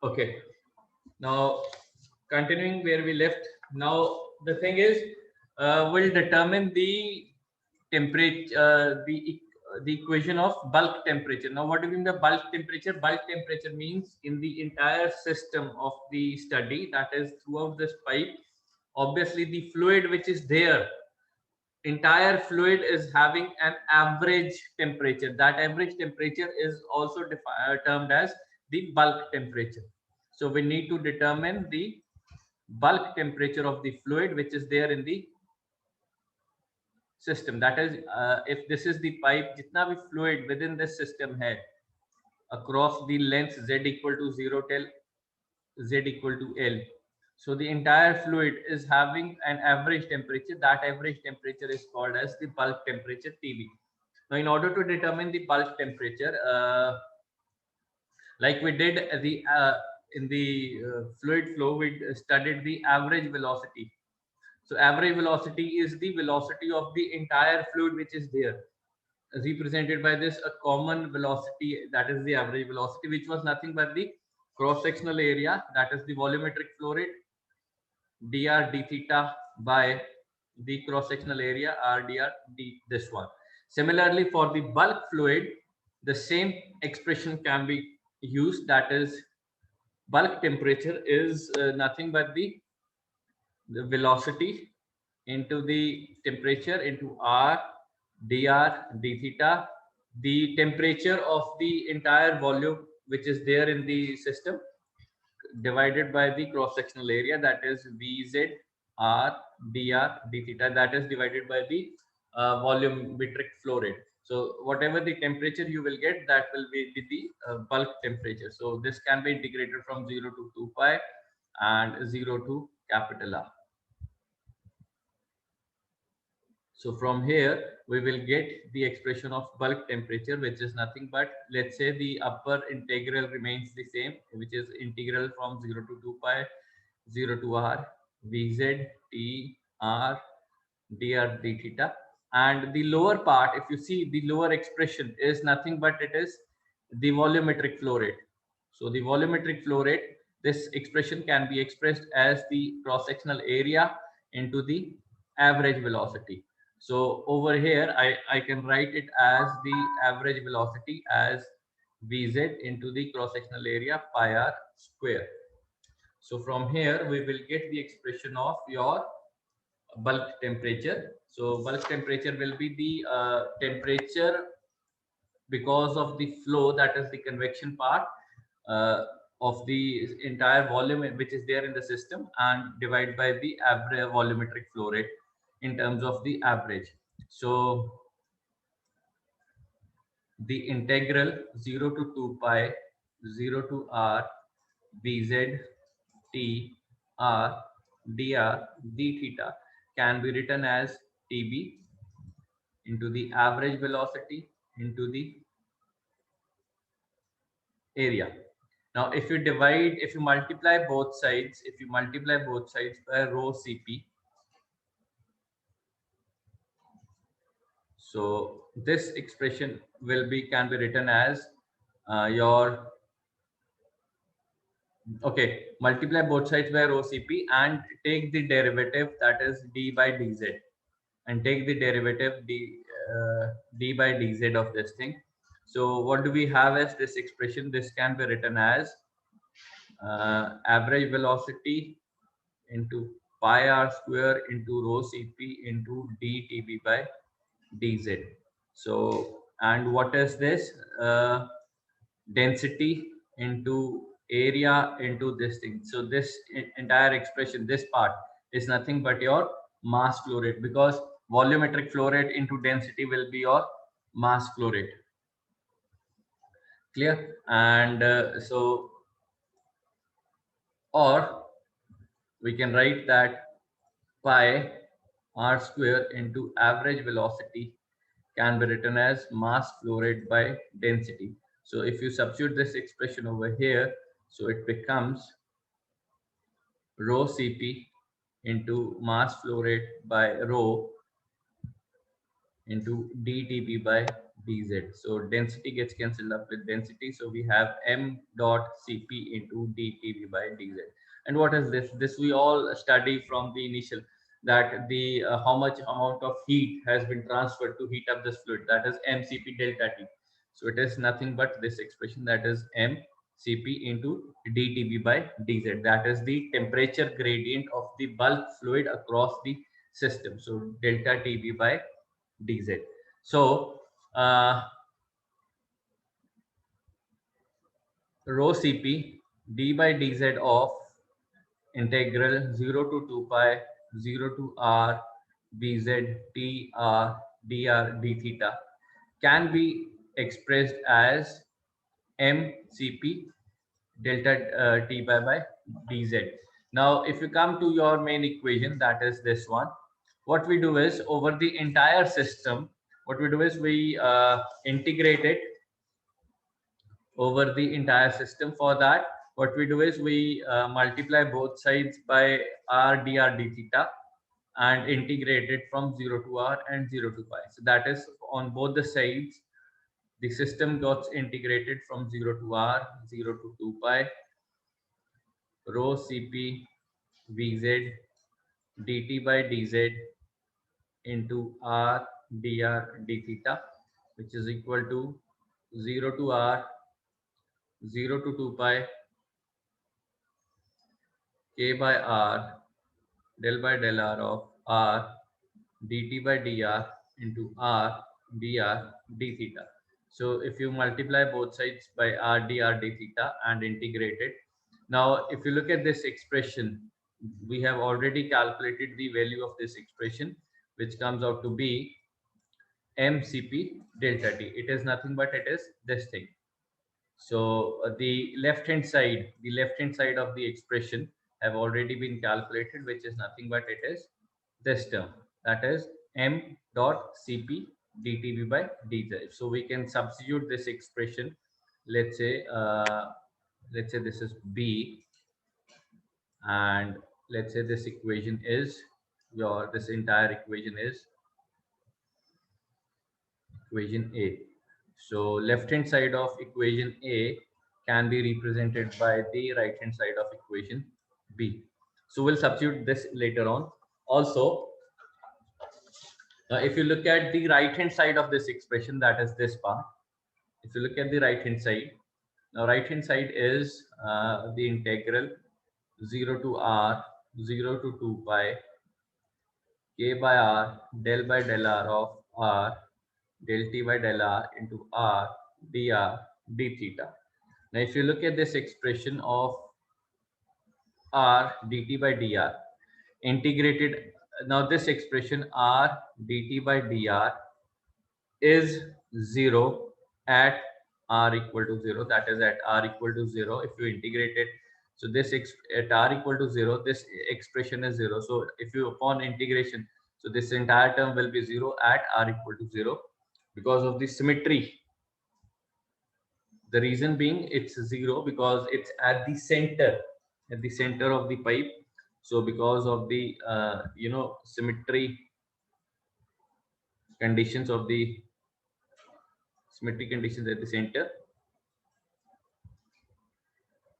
Okay. Now, continuing where we left. Now, the thing is, we'll determine the temperature, the equation of bulk temperature. Now, what do you mean by bulk temperature? Bulk temperature means in the entire system of the study, that is throughout this pipe, obviously the fluid which is there, entire fluid is having an average temperature. That average temperature is also termed as the bulk temperature. So we need to determine the bulk temperature of the fluid which is there in the system. That is, if this is the pipe, jitna bhi fluid within this system hai, across the length z equal to 0 till z equal to L. So the entire fluid is having an average temperature. That average temperature is called as the bulk temperature, TB. Now, in order to determine the bulk temperature, like we did in the fluid flow, we studied the average velocity. So average velocity is the velocity of the entire fluid which is there, represented by this a common velocity, that is the average velocity, which was nothing but the cross-sectional area, that is the volumetric flow rate, dr d theta by the cross-sectional area r dr d, this one. Similarly, for the bulk fluid, the same expression can be used, that is bulk temperature is nothing but the velocity into the temperature into r dr d theta, the temperature of the entire volume which is there in the system, divided by the cross sectional area, that is vz r dr d theta, that is divided by the volumetric flow rate. So whatever the temperature you will get, that will be the bulk temperature. So this can be integrated from 0 to 2 pi and 0 to capital R. So from here, we will get the expression of bulk temperature, which is nothing but, let's say the upper integral remains the same, which is integral from 0 to 2 pi, 0 to r, vz t r dr d theta. And the lower part, if you see the lower expression, is nothing but it is the volumetric flow rate. So the volumetric flow rate, this expression can be expressed as the cross-sectional area into the average velocity. So over here, I can write it as the average velocity as Vz into the cross-sectional area pi r square. So from here, we will get the expression of your bulk temperature. So bulk temperature will be the temperature because of the flow, that is the convection part of the entire volume which is there in the system, and divide by the average volumetric flow rate in terms of the average. So the integral 0 to 2 pi 0 to r vz t r dr d theta can be written as tb into the average velocity into the area. Now, if you multiply both sides, by rho Cp, so this expression can be written as your, okay, multiply both sides by rho Cp and take the derivative, that is d by dz, and take the derivative d by dz of this thing. So what do we have as this expression? This can be written as average velocity into pi r square into rho Cp into dTb by dz. So, and what is this? Density into area into this thing. So this entire expression, this part, is nothing but your mass flow rate, because volumetric flow rate into density will be your mass flow rate. Clear? And or we can write that pi r square into average velocity can be written as mass flow rate by density. So if you substitute this expression over here, so it becomes rho Cp into mass flow rate by rho into dTb by dz. So density gets cancelled up with density. So we have m dot cp into dTv by dz. And what is this? This we all study from the initial, that the how much amount of heat has been transferred to heat up this fluid, that is mcp delta t. So it is nothing but this expression, that is mcp into dTv by dz. That is the temperature gradient of the bulk fluid across the system. So delta tv by dz. So uh, rho cp d by dz of integral 0 to 2 pi 0 to r bz t r dr d theta can be expressed as mcp delta t by dz. Now if you come to your main equation, that is this one, what we do is, over the entire system, what we do is we integrate it over the entire system. For that, what we do is we multiply both sides by r dr d theta and integrate it from 0 to r and 0 to pi. So that is, on both the sides, the system gets integrated from 0 to r, 0 to 2 pi, rho cp vz dt by dz into r dr d theta, which is equal to 0 to r, 0 to 2 pi, k by r del by del r of r dt by dr into r dr d theta. So if you multiply both sides by r dr d theta and integrate it, now if you look at this expression, we have already calculated the value of this expression, which comes out to be mcp delta t. It is nothing but it is this thing. So the left hand side of the expression have already been calculated, which is nothing but it is this term, that is m dot cp dTv by dz. So we can substitute this expression. Let's say this is b, and let's say this equation is this entire equation is equation A. So left hand side of equation A can be represented by the right hand side of equation B. So we'll substitute this later on. Also, if you look at the right hand side of this expression, that is this part. If you look at the right hand side, now right hand side is the integral 0 to r, 0 to 2 pi, k by r by del r of r del t by del r into r dr d theta. Now, if you look at this expression of r dt by dr integrated, now this expression r dt by dr is 0 at r equal to 0. That is, at r equal to 0, if you integrate it, so this at r equal to 0, this expression is 0. So if you, upon integration, so this entire term will be 0 at r equal to 0, because of the symmetry. The reason being it's 0 because it's at the center of the pipe. So because of the symmetry conditions of the symmetry conditions at the center.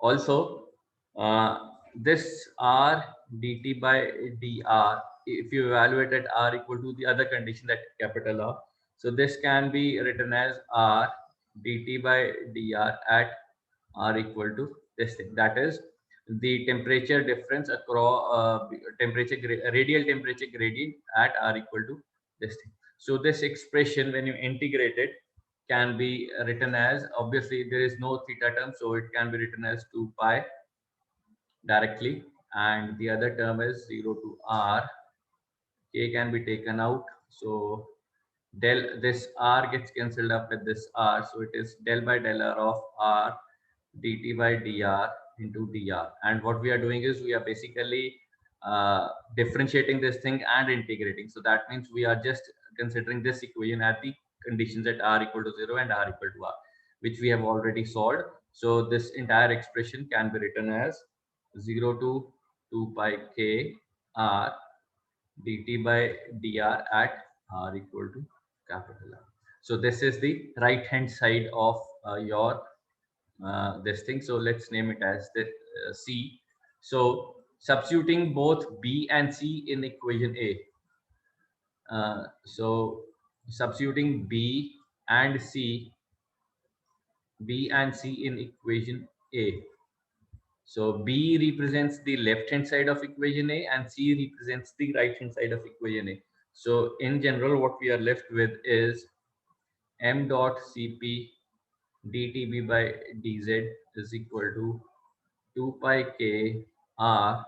Also, this r dt by dr, if you evaluate at r equal to the other condition, that capital R, so this can be written as r dt by dr at r equal to this thing, that is the temperature difference across radial temperature gradient at r equal to this thing. So this expression, when you integrate it, can be written as, obviously there is no theta term, so it can be written as 2 pi directly, and the other term is 0 to r, k can be taken out. So del, this r gets cancelled up with this r, so it is del by del r of r dt by dr into dr. And what we are doing is we are basically differentiating this thing and integrating. So that means we are just considering this equation at the conditions at r equal to 0 and r equal to r, which we have already solved. So this entire expression can be written as 0 to 2 pi k r dt by dr at r equal to capital R. So this is the right hand side of your this thing. So let's name it as the C. So substituting both B and C in equation A. So substituting B and C in equation A. So B represents the left hand side of equation A and C represents the right hand side of equation A. So in general, what we are left with is m dot Cp dTb by dz is equal to 2 pi k r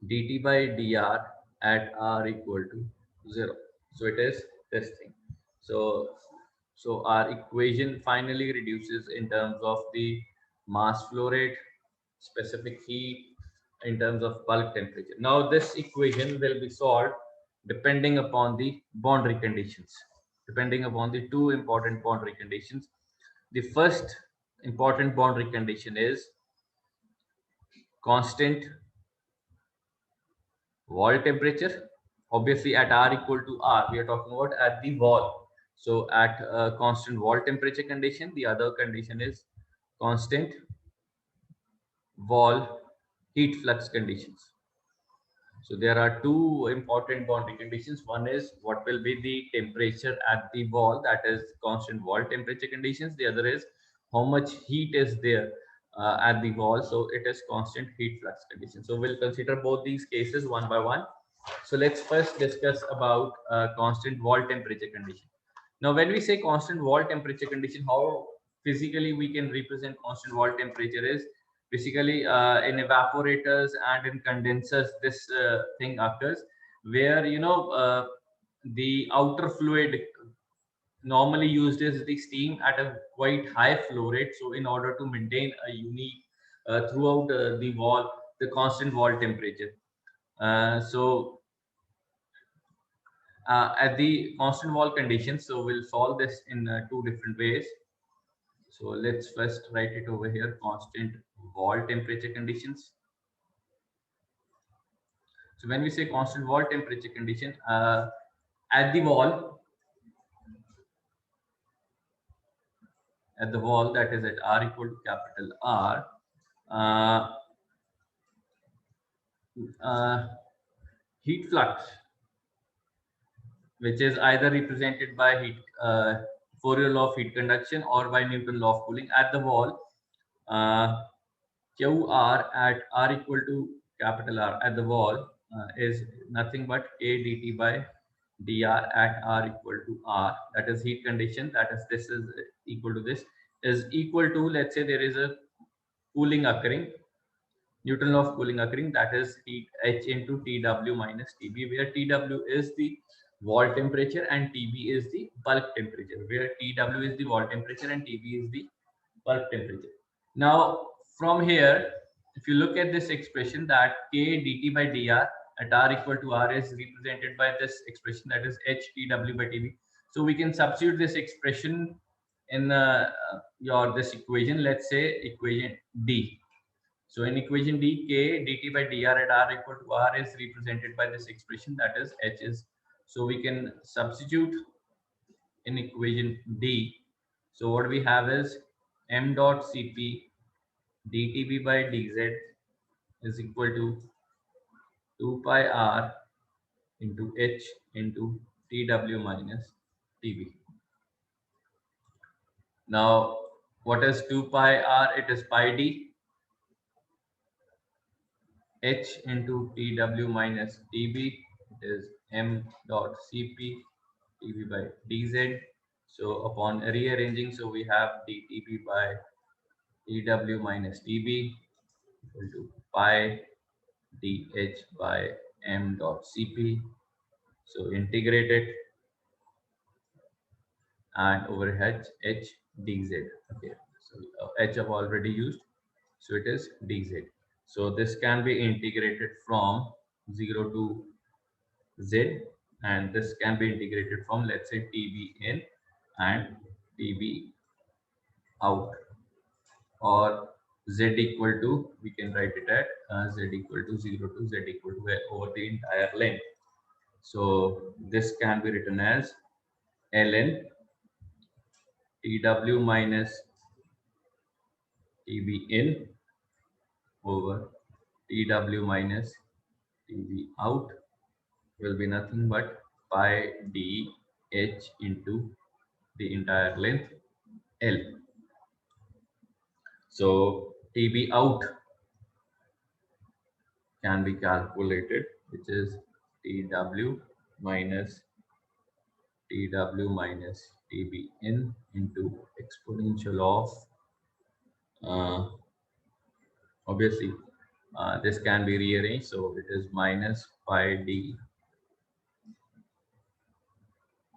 dt by dr at r equal to 0. So it is this thing. So our equation finally reduces in terms of the mass flow rate, specific heat, in terms of bulk temperature. Now this equation will be solved depending upon the boundary conditions, depending upon the two important boundary conditions. The first important boundary condition is constant wall temperature. Obviously at r equal to r, we are talking about at the wall. So at constant wall temperature condition, the other condition is constant wall heat flux conditions. So there are two important boundary conditions. One is what will be the temperature at the wall, that is constant wall temperature conditions. The other is how much heat is there at the wall. So it is constant heat flux condition. So we'll consider both these cases one by one. So let's first discuss about constant wall temperature condition. Now, when we say constant wall temperature condition, how physically we can represent constant wall temperature is basically in evaporators and in condensers. This thing occurs where the outer fluid normally used is the steam at a quite high flow rate. So in order to maintain a unique throughout the wall, the constant wall temperature. At the constant wall conditions, so we'll solve this in two different ways. So let's first write it over here, constant wall temperature conditions. So when we say constant wall temperature condition, at the wall, that is at R equal to capital R, uh, uh, heat flux, which is either represented by Fourier law of heat conduction or by Newton law of cooling at the wall, QR at R equal to capital R at the wall is nothing but K dt by dr at R equal to R. That is heat condition. That is, this is equal to this is equal to, let's say there is a cooling occurring, Newton law of cooling occurring, that is heat H into Tw minus Tb, where Tw is the wall temperature and Tb is the bulk temperature, where Tw is the wall temperature and Tb is the bulk temperature. Now, from here, if you look at this expression, that K dt by dr at R equal to R is represented by this expression, that is H Tw by Tb. So we can substitute this expression in your this equation. Let's say equation D. So in equation D, K dt by dr at R equal to R is represented by this expression, that is H is. So we can substitute in equation D. So what we have is m dot Cp dTb by dz is equal to 2 pi r into H into Tw minus Tb. Now, what is 2 pi r? It is pi d. H into Tw minus Tb, it is m dot Cp Tb by dz. So upon rearranging, so we have dTb by Tw minus Tb equal to pi dH by m dot Cp. So integrate it and over H dz. Okay, so H I've already used, so it is dz. So this can be integrated from 0 to z, and this can be integrated from, let's say, Tb in and Tb out, or z equal to, we can write it at z equal to 0 to z equal to over the entire length. So this can be written as ln Tw minus Tb in over Tw minus Tb out will be nothing but pi d h into the entire length L. So Tb out can be calculated, which is Tw minus Tb in into exponential of obviously this can be rearranged, so it is minus pi d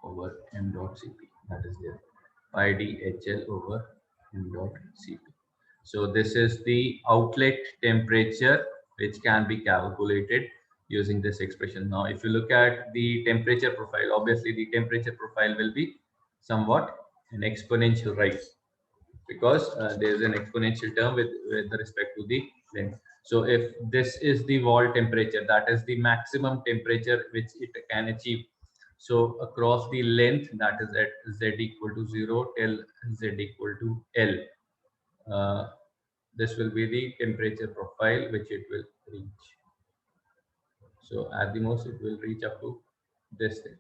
over m dot cp, that is there, pi d hl over m dot cp. So this is the outlet temperature which can be calculated using this expression. Now if you look at the temperature profile, obviously the temperature profile will be somewhat an exponential rise, because there is an exponential term with respect to the length. So if this is the wall temperature, that is the maximum temperature which it can achieve. So across the length, that is at z equal to 0 till z equal to L, this will be the temperature profile which it will reach. So at the most it will reach up to this thing.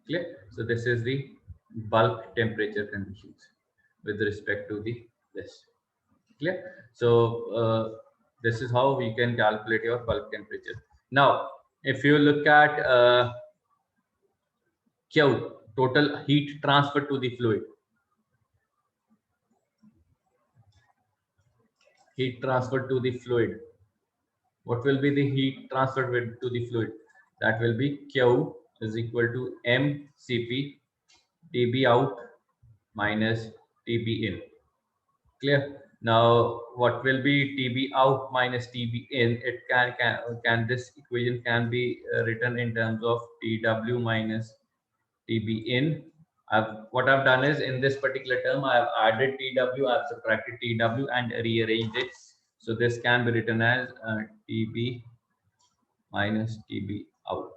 Clear? So this is the bulk temperature conditions with respect to the this. Clear? So this is how we can calculate your bulk temperature. Now if you look at Q, total heat transfer to the fluid, what will be the heat transferred to the fluid? That will be Q is equal to mCp Tb out minus Tb in. Clear? Now what will be Tb out minus Tb in? It can this equation can be written in terms of Tw minus Tb in. What I've done is, in this particular term I have added Tw, I have subtracted Tw and rearranged it. So this can be written as Tb minus Tb out.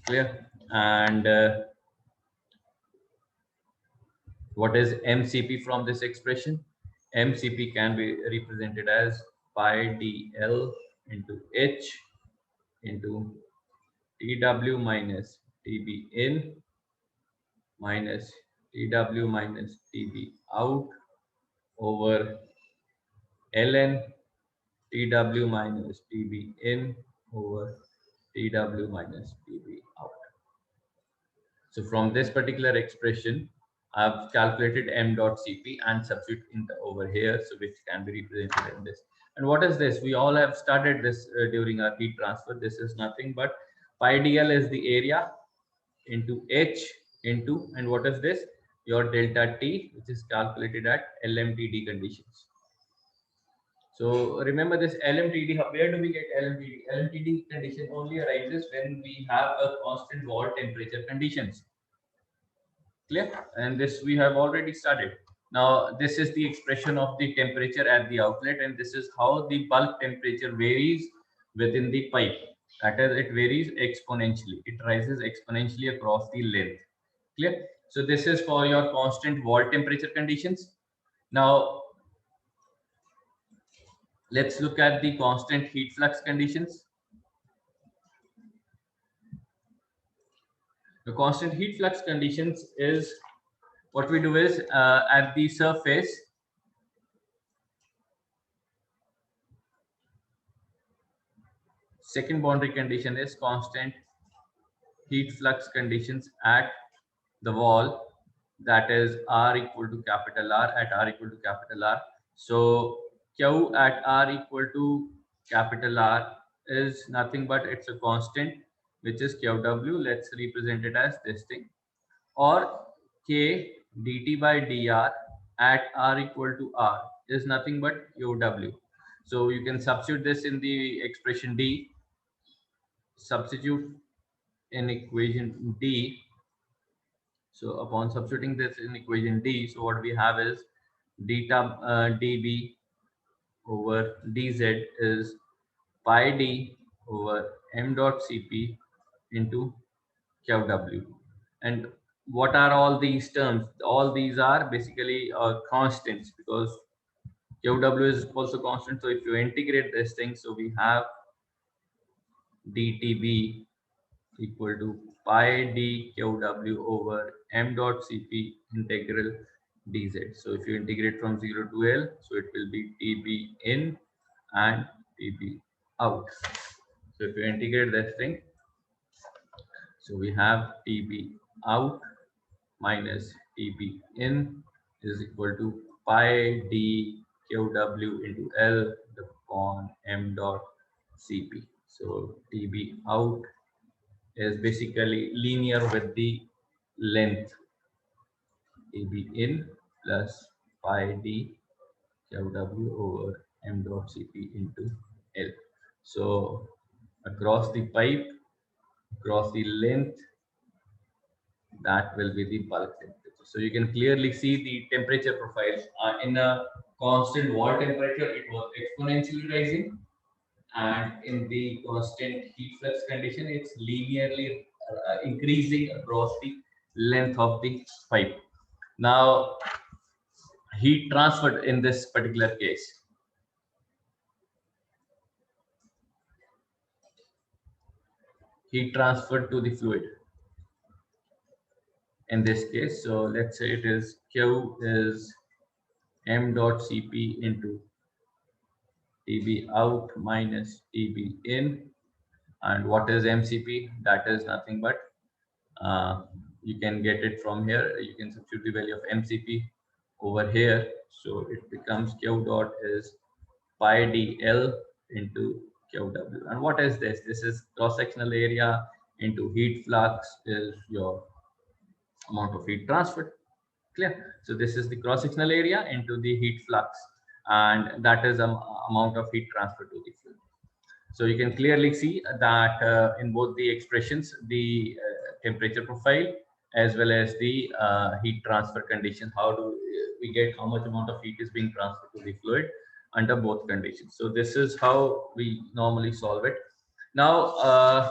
Clear? And what is mCp from this expression? mCp can be represented as pi dl into h into Tw minus Tb in minus Tw minus Tb out over ln Tw minus Tb in over Tw minus Tb out. So from this particular expression, I've calculated m dot Cp and substitute in over here, so which can be represented in this. And what is this? We all have studied this during our heat transfer. This is nothing but pi dl is the area into h into, and what is this? Your delta T, which is calculated at LMTD conditions. So remember this LMTD, where do we get LMTD? LMTD condition only arises when we have a constant wall temperature conditions. Clear? And this we have already studied. Now this is the expression of the temperature at the outlet, and this is how the bulk temperature varies within the pipe. That is, it varies exponentially. It rises exponentially across the length. Clear? So this is for your constant wall temperature conditions. Now let's look at the constant heat flux conditions. The constant heat flux conditions is, what we do is at the surface, second boundary condition is constant heat flux conditions at the wall, that is R equal to capital R at R equal to capital R. So Q at R equal to capital R is nothing but it's a constant which is QW. Let's represent it as this thing, or K dt by dr at R equal to R is nothing but UW. So you can substitute this in the expression D, substitute in equation D. So upon substituting this in equation D, so what we have is dB over dz is pi d over m dot Cp into QW. And what are all these terms? All these are basically constants, because QW is also constant. So if you integrate this thing, so we have dTB equal to pi d QW over m dot Cp integral dz. So if you integrate from 0 to L, so it will be Tb in and Tb out. So if you integrate this thing, so we have Tb out minus Tb in is equal to pi d QW into L upon m dot Cp. So Tb out is basically linear with the length Tb in plus pi d QW over m dot Cp into L. So across the pipe, across the length, that will be the bulk temperature. So you can clearly see the temperature profiles. In a constant wall temperature, it was exponentially rising, and in the constant heat flux condition, it's linearly increasing across the length of the pipe. Now, heat transferred in this particular case. Heat transferred to the fluid in this case. So let's say it is Q is m dot Cp into Tb out minus Tb in. And what is MCP? That is nothing but you can get it from here. You can substitute the value of MCP over here. So it becomes Q dot is pi dl into QW. And what is this? This is cross-sectional area into heat flux is your amount of heat transferred. Clear? So this is the cross-sectional area into the heat flux, and that is amount of heat transferred to the fluid. So you can clearly see that in both the expressions, the temperature profile as well as the heat transfer condition, how do we get how much amount of heat is being transferred to the fluid under both conditions. So this is how we normally solve it. Now,